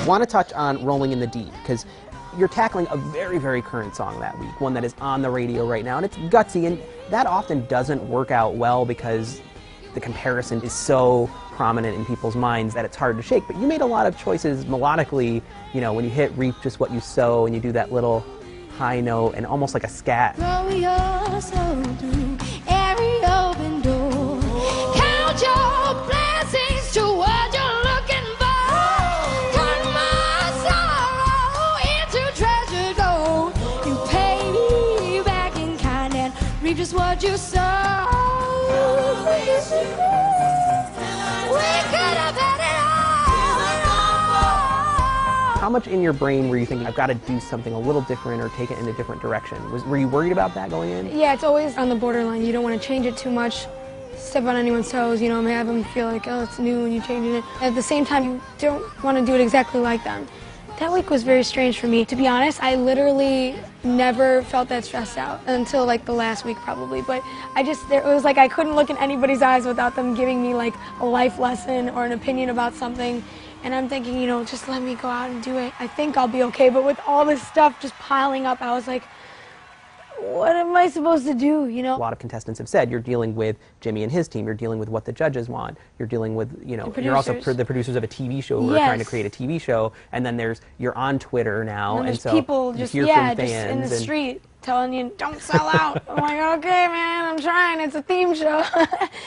Want to touch on Rolling in the Deep, because you're tackling a very, very current song that week, one that is on the radio right now, and it's gutsy, and that often doesn't work out well because the comparison is so prominent in people's minds that it's hard to shake. But you made a lot of choices melodically, you know, when you hit reap just what you sow, and you do that little high note, and almost like a scat. Just what you saw. We could have had it all. How much in your brain were you thinking, I've got to do something a little different or take it in a different direction? Were you worried about that going in? Yeah, it's always on the borderline. You don't want to change it too much, step on anyone's toes, you know, and have them feel like, oh, it's new and you're changing it. At the same time, you don't want to do it exactly like them. That week was very strange for me. To be honest, I literally never felt that stressed out until like the last week probably. But it was like I couldn't look in anybody's eyes without them giving me like a life lesson or an opinion about something. And I'm thinking, you know, just let me go out and do it. I think I'll be okay. But with all this stuff just piling up, I was like, what am I supposed to do, you know? A lot of contestants have said you're dealing with Jimmy and his team, you're dealing with what the judges want, you're dealing with, you know, you're also the producers of a TV show who are trying to create a TV show, and then you're on Twitter now, and so people you just, hear from fans just in the street telling you, don't sell out. I'm like, okay, man, I'm trying, it's a theme show.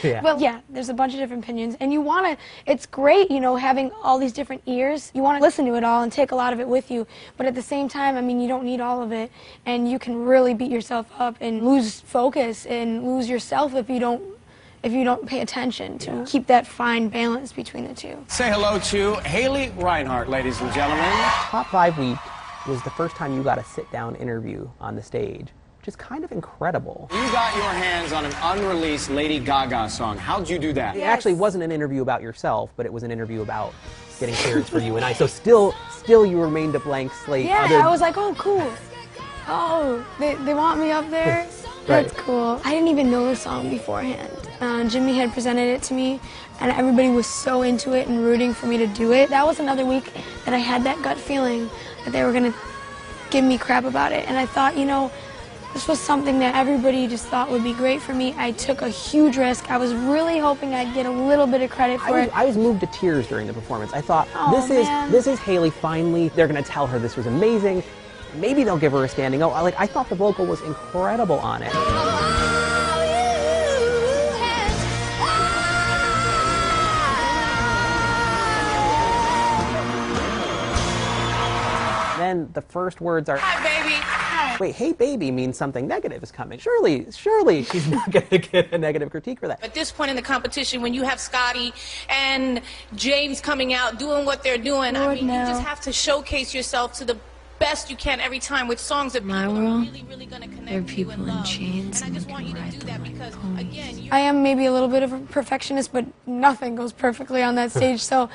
Yeah. But yeah, there's a bunch of different opinions, and you want to, it's great, you know, having all these different ears. You want to listen to it all and take a lot of it with you, but at the same time, I mean, you don't need all of it, and you can really beat yourself up and lose focus and lose yourself if you don't pay attention to keep that fine balance between the two. Say hello to Haley Reinhart, ladies and gentlemen. Top 5 week was the first time you got a sit-down interview on the stage, which is kind of incredible. You got your hands on an unreleased Lady Gaga song. How'd you do that? It actually wasn't an interview about yourself, but it was an interview about getting clearance for you and I. So still you remained a blank slate. Yeah, I was like, oh, cool. Oh, they want me up there? That's cool. I didn't even know the song beforehand. Jimmy had presented it to me, and everybody was so into it and rooting for me to do it. That was another week that I had that gut feeling that they were going to give me crap about it. And I thought, you know, this was something that everybody just thought would be great for me. I took a huge risk. I was really hoping I'd get a little bit of credit for it. I was moved to tears during the performance. I thought, this is Haley finally. They're going to tell her this was amazing. Maybe they'll give her a standing O. I thought the vocal was incredible on it. Then the first words are, Hi, baby. Hi. Wait, hey, baby means something negative is coming. Surely she's not going to get a negative critique for that. At this point in the competition, when you have Scotty and James coming out doing what they're doing, Lord, I mean, no. you just have to showcase yourself to the best you can every time with songs that people are really going to connect there are to people and in love. chains And I just and want you to ride do them that like because, ponies. again, I am maybe a little bit of a perfectionist, but nothing goes perfectly on that stage. So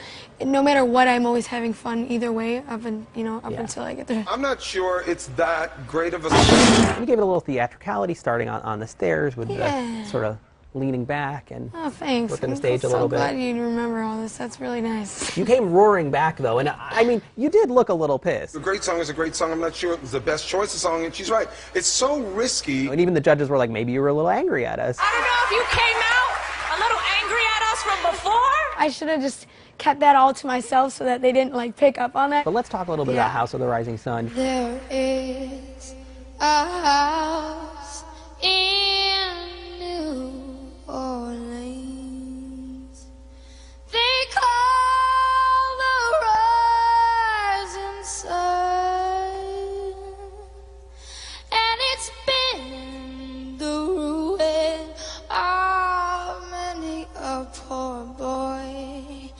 no matter what, I'm always having fun either way up until I get there. I'm not sure it's that great of a... You gave it a little theatricality, starting on the stairs with the sort of leaning back and working the stage a little bit. I'm so glad you remember all this. That's really nice. You came roaring back, though, and I mean, you did look a little pissed. A great song is a great song. I'm not sure it was the best choice of song, and she's right. It's so risky. And even the judges were like, maybe you were a little angry at us. I don't know if you came out a little angry at us from before. I should have just kept that all to myself so that they didn't like pick up on that. But let's talk a little bit about House of the Rising Sun. There is a house in New Orleans. They call the rising sun, and it's been the ruin of many a poor boy.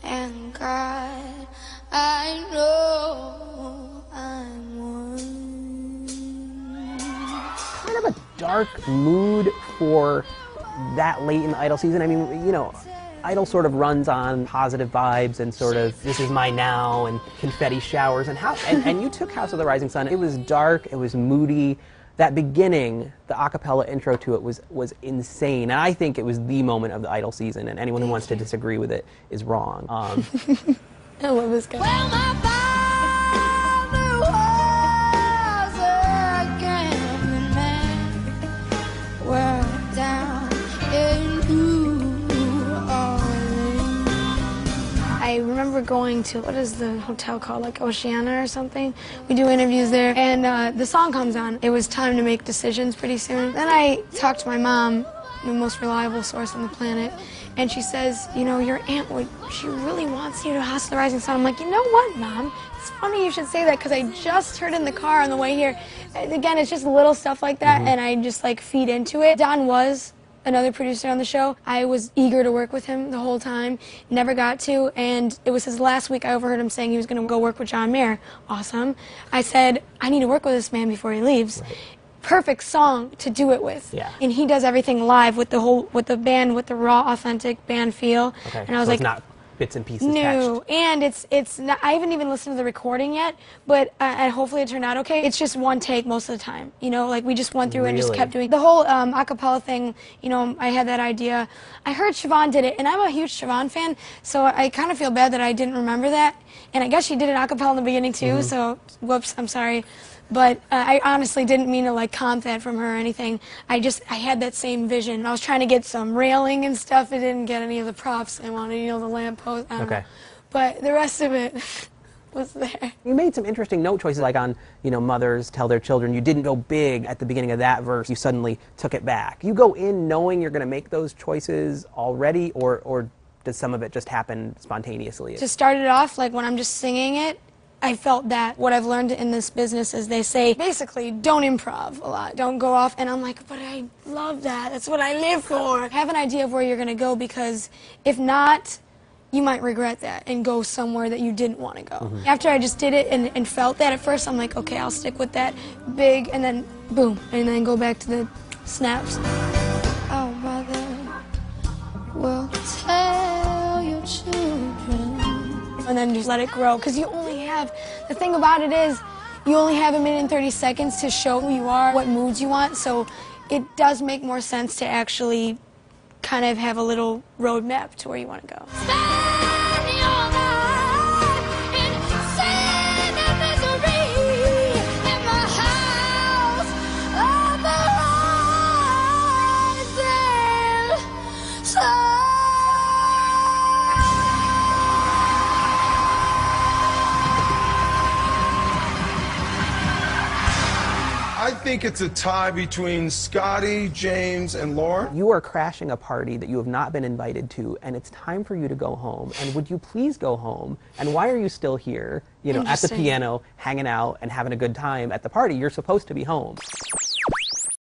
And God, I know I'm one. Kind of a dark mood for that late in the Idol season. I mean, you know, Idol sort of runs on positive vibes and sort of this is my now and confetti showers and you took House of the Rising Sun. It was dark, it was moody. That beginning, the a cappella intro to it was insane. And I think it was the moment of the Idol season, and anyone who wants to disagree with it is wrong. I love this guy. Well, my father was a gambling man. Well, down in New Orleans. I remember going to, what is the hotel called, like Oceana or something? We do interviews there, and the song comes on. It was time to make decisions pretty soon. Then I talked to my mom, the most reliable source on the planet, and she says, you know, your aunt she really wants you to host the Rising Sun. I'm like, you know what, Mom? It's funny you should say that, because I just heard in the car on the way here. Again, it's just little stuff like that, and I just like feed into it. Don was another producer on the show. I was eager to work with him the whole time, never got to, and it was his last week I overheard him saying he was going to go work with John Mayer. Awesome. I said, I need to work with this man before he leaves. Right. Perfect song to do it with. Yeah. And he does everything live with the band, with the raw, authentic band feel. Okay. And I was so like, it's not bits and pieces no, patched. and it's not, I haven't even listened to the recording yet, but and hopefully it turned out okay. It's just one take most of the time, you know, like we just went through and just kept doing the whole acapella thing. You know, I had that idea. I heard Siobhan did it, and I'm a huge Siobhan fan, so I kind of feel bad that I didn't remember that. And I guess she did an acapella in the beginning too, so whoops, I'm sorry. But I honestly didn't mean to like comp that from her or anything. I had that same vision. I was trying to get some railing and stuff. I didn't get any of the props I wanted, you know, the lamppost. I don't know. But the rest of it was there. You made some interesting note choices, like on, you know, mothers tell their children. You didn't go big at the beginning of that verse. You suddenly took it back. You go in knowing you're going to make those choices already, or does some of it just happen spontaneously? To start it off, like when I'm just singing it, I felt that what I've learned in this business is they say, basically, don't improv a lot. Don't go off. And I'm like, but I love that. That's what I live for. Have an idea of where you're going to go, because if not, you might regret that and go somewhere that you didn't want to go. After I just did it and felt that at first, I'm like, okay, I'll stick with that big, and then boom, and then go back to the snaps. Our mother will tell your children. And then just let it grow, because you only have, the thing about it is, you only have 1 minute and 30 seconds to show who you are, what moods you want, so it does make more sense to actually kind of have a little roadmap to where you want to go. Spend your life in sin and misery in the house of the rising sun. I think it's a tie between Scotty, James, and Laura. You are crashing a party that you have not been invited to, and it's time for you to go home. And would you please go home? And why are you still here, you know, at the piano, hanging out and having a good time at the party? You're supposed to be home.